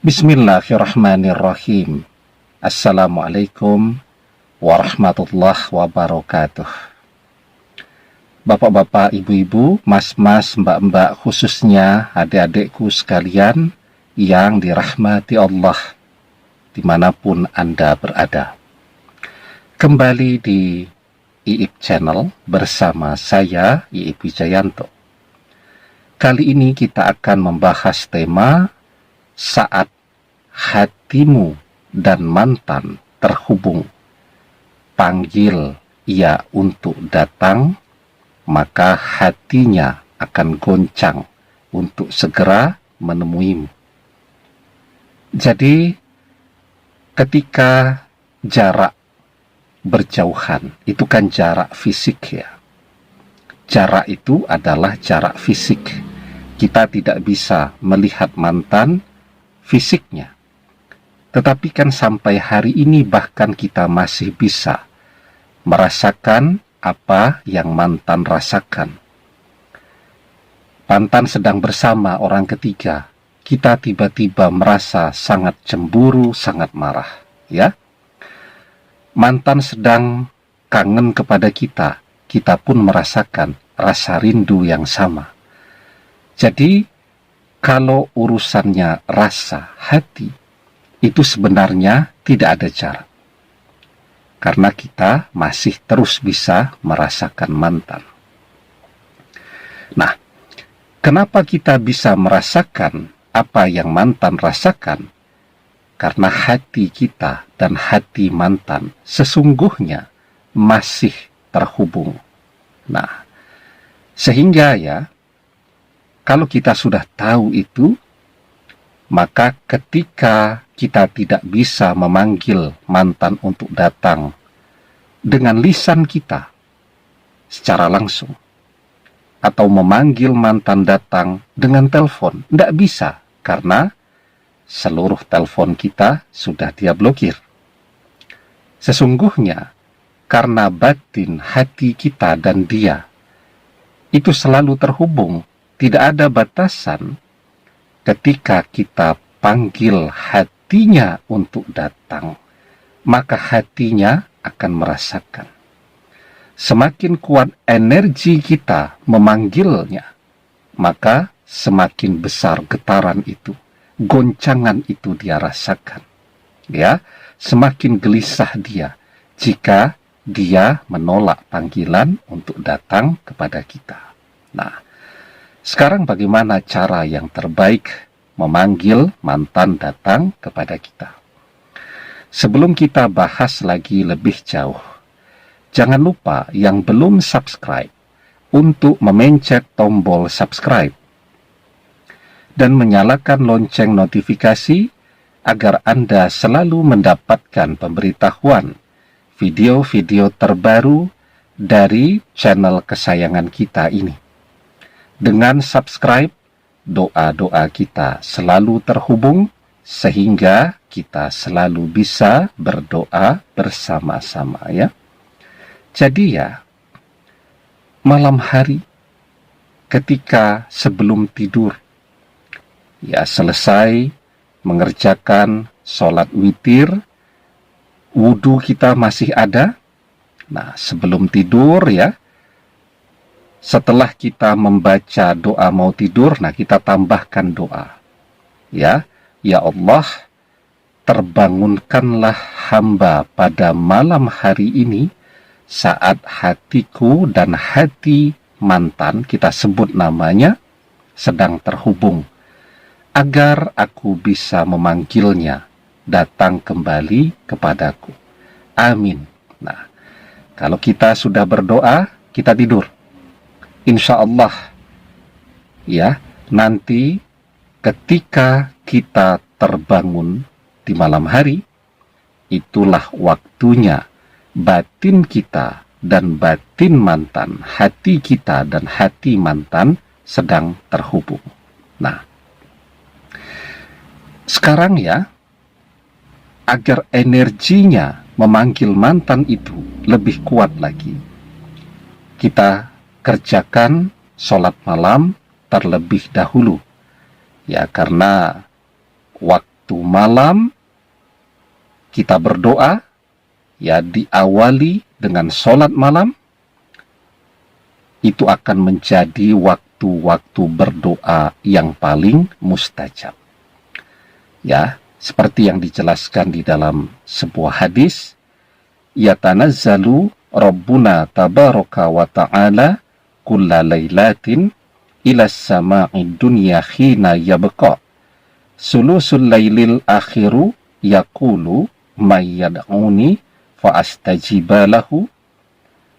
Bismillahirrahmanirrahim. Assalamualaikum warahmatullahi wabarakatuh. Bapak-bapak, ibu-ibu, mas-mas, mbak-mbak, khususnya adik-adikku sekalian yang dirahmati Allah dimanapun Anda berada. Kembali di IIP Channel bersama saya, IIP Wijayanto. Kali ini kita akan membahas tema saat hatimu dan mantan terhubung, panggil ia untuk datang, maka hatinya akan goncang untuk segera menemuimu. Jadi, ketika jarak berjauhan, itu kan jarak fisik ya. Jarak itu adalah jarak fisik. Kita tidak bisa melihat mantan fisiknya. Tetapi kan sampai hari ini bahkan kita masih bisa merasakan apa yang mantan rasakan. Mantan sedang bersama orang ketiga, kita tiba-tiba merasa sangat cemburu, sangat marah, ya. Mantan sedang kangen kepada kita, kita pun merasakan rasa rindu yang sama. Jadi, kalau urusannya rasa hati, itu sebenarnya tidak ada jarak. Karena kita masih terus bisa merasakan mantan. Nah, kenapa kita bisa merasakan apa yang mantan rasakan? Karena hati kita dan hati mantan sesungguhnya masih terhubung. Nah, sehingga ya, kalau kita sudah tahu itu, maka ketika kita tidak bisa memanggil mantan untuk datang dengan lisan kita secara langsung, atau memanggil mantan datang dengan telepon, tidak bisa, karena seluruh telepon kita sudah dia blokir. Sesungguhnya, karena batin hati kita dan dia itu selalu terhubung, tidak ada batasan. Ketika kita panggil hatinya untuk datang, maka hatinya akan merasakan. Semakin kuat energi kita memanggilnya, maka semakin besar getaran itu, goncangan itu dia rasakan. Ya, semakin gelisah dia jika dia menolak panggilan untuk datang kepada kita. Nah, sekarang bagaimana cara yang terbaik memanggil mantan datang kepada kita? Sebelum kita bahas lagi lebih jauh, jangan lupa yang belum subscribe untuk memencet tombol subscribe dan menyalakan lonceng notifikasi agar Anda selalu mendapatkan pemberitahuan video-video terbaru dari channel kesayangan kita ini. Dengan subscribe, doa-doa kita selalu terhubung sehingga kita selalu bisa berdoa bersama-sama ya. Jadi ya, malam hari ketika sebelum tidur, ya selesai mengerjakan sholat witir, wudhu kita masih ada. Nah, sebelum tidur ya, setelah kita membaca doa mau tidur, nah kita tambahkan doa. Ya Allah, terbangunkanlah hamba pada malam hari ini saat hatiku dan hati mantan, kita sebut namanya, sedang terhubung, agar aku bisa memanggilnya datang kembali kepadaku. Amin. Nah, kalau kita sudah berdoa, kita tidur. Insya Allah ya, nanti ketika kita terbangun di malam hari, itulah waktunya batin kita dan batin mantan, hati kita dan hati mantan sedang terhubung. Nah, sekarang ya, agar energinya memanggil mantan itu lebih kuat lagi, kita kerjakan sholat malam terlebih dahulu ya, karena waktu waktu malam kita berdoa, ya, diawali dengan sholat malam, itu akan menjadi waktu-waktu berdoa yang paling mustajab. Ya, seperti yang dijelaskan di dalam sebuah hadis, yatanazzalu Rabbuna tabaraka wa ta'ala kulla laylatin ila sama'i dunya khina yabqa sulusul laylil akhiru yaqulu may yad'uni fa astajiba lahu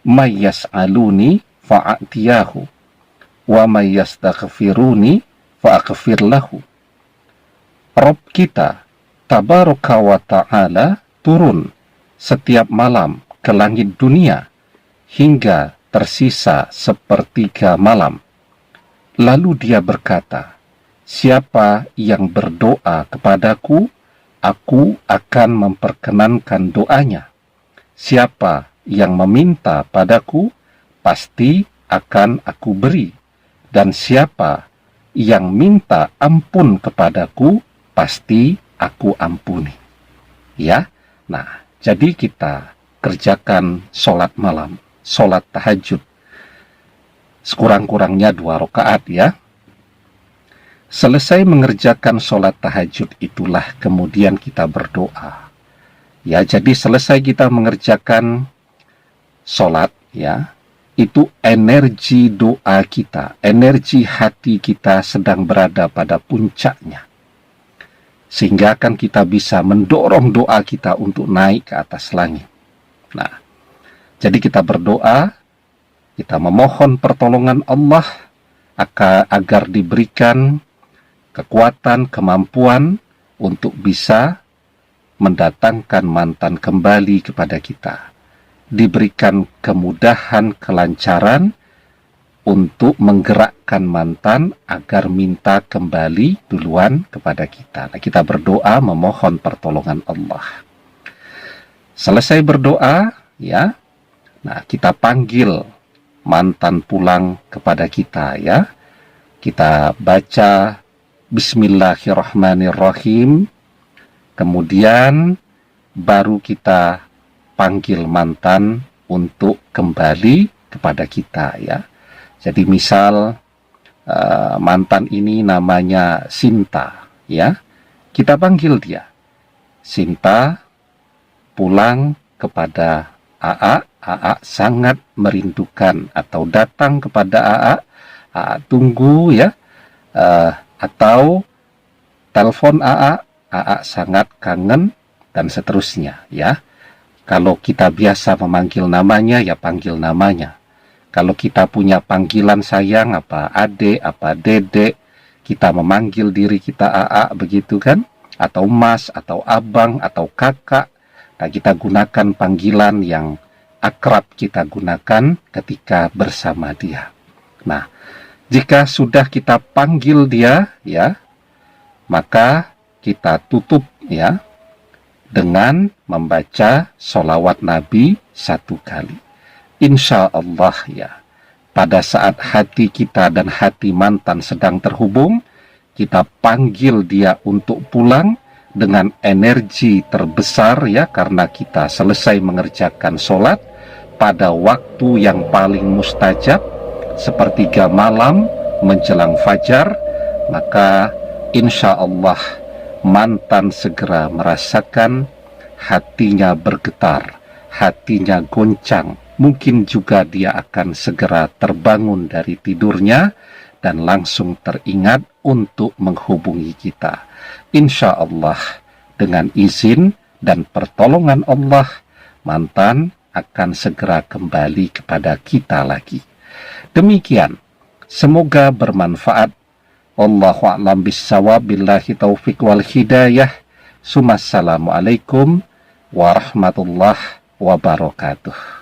may yas'aluni fa a'tiyahu wa may yastaghfiruni fa aghfir lahu. Rabb kita tabaraka wa ta'ala turun setiap malam ke langit dunia hingga tersisa sepertiga malam. Lalu dia berkata, siapa yang berdoa kepadaku, aku akan memperkenankan doanya. Siapa yang meminta padaku, pasti akan aku beri. Dan siapa yang minta ampun kepadaku, pasti aku ampuni. Ya, nah, jadi kita kerjakan sholat malam, sholat tahajud, sekurang-kurangnya 2 rakaat ya. Selesai mengerjakan sholat tahajud itulah kemudian kita berdoa. Ya, jadi selesai kita mengerjakan sholat ya, itu energi doa kita, energi hati kita sedang berada pada puncaknya. Sehingga akan kita bisa mendorong doa kita untuk naik ke atas langit. Nah, jadi kita berdoa, kita memohon pertolongan Allah agar diberikan kekuatan, kemampuan untuk bisa mendatangkan mantan kembali kepada kita. Diberikan kemudahan, kelancaran untuk menggerakkan mantan agar minta kembali duluan kepada kita. Nah, kita berdoa memohon pertolongan Allah. Selesai berdoa, ya, nah kita panggil mantan pulang kepada kita, ya. Kita baca Bismillahirrahmanirrahim, kemudian baru kita panggil mantan untuk kembali kepada kita, ya. Jadi misal mantan ini namanya Sinta, ya, kita panggil dia, Sinta, pulang kepada AA. AA sangat merindukan, atau datang kepada AA, AA tunggu ya, atau telepon AA, AA sangat kangen, dan seterusnya ya. Kalau kita biasa memanggil namanya, ya panggil namanya. Kalau kita punya panggilan sayang, apa adek, apa dedek, kita memanggil diri kita AA, begitu kan, atau mas, atau abang, atau kakak. Nah, kita gunakan panggilan yang akrab kita gunakan ketika bersama dia. Nah, jika sudah kita panggil dia, ya, maka kita tutup ya dengan membaca sholawat Nabi 1 kali. Insya Allah ya, pada saat hati kita dan hati mantan sedang terhubung, kita panggil dia untuk pulang dengan energi terbesar ya, karena kita selesai mengerjakan sholat pada waktu yang paling mustajab, sepertiga malam menjelang fajar, maka insya Allah mantan segera merasakan hatinya bergetar, hatinya goncang. Mungkin juga dia akan segera terbangun dari tidurnya dan langsung teringat untuk menghubungi kita. Insya Allah dengan izin dan pertolongan Allah, mantan akan segera kembali kepada kita lagi. Demikian, semoga bermanfaat. Wallahu a'lam bissawab, billahi taufiq wal hidayah. Assalamualaikum warahmatullahi wabarakatuh.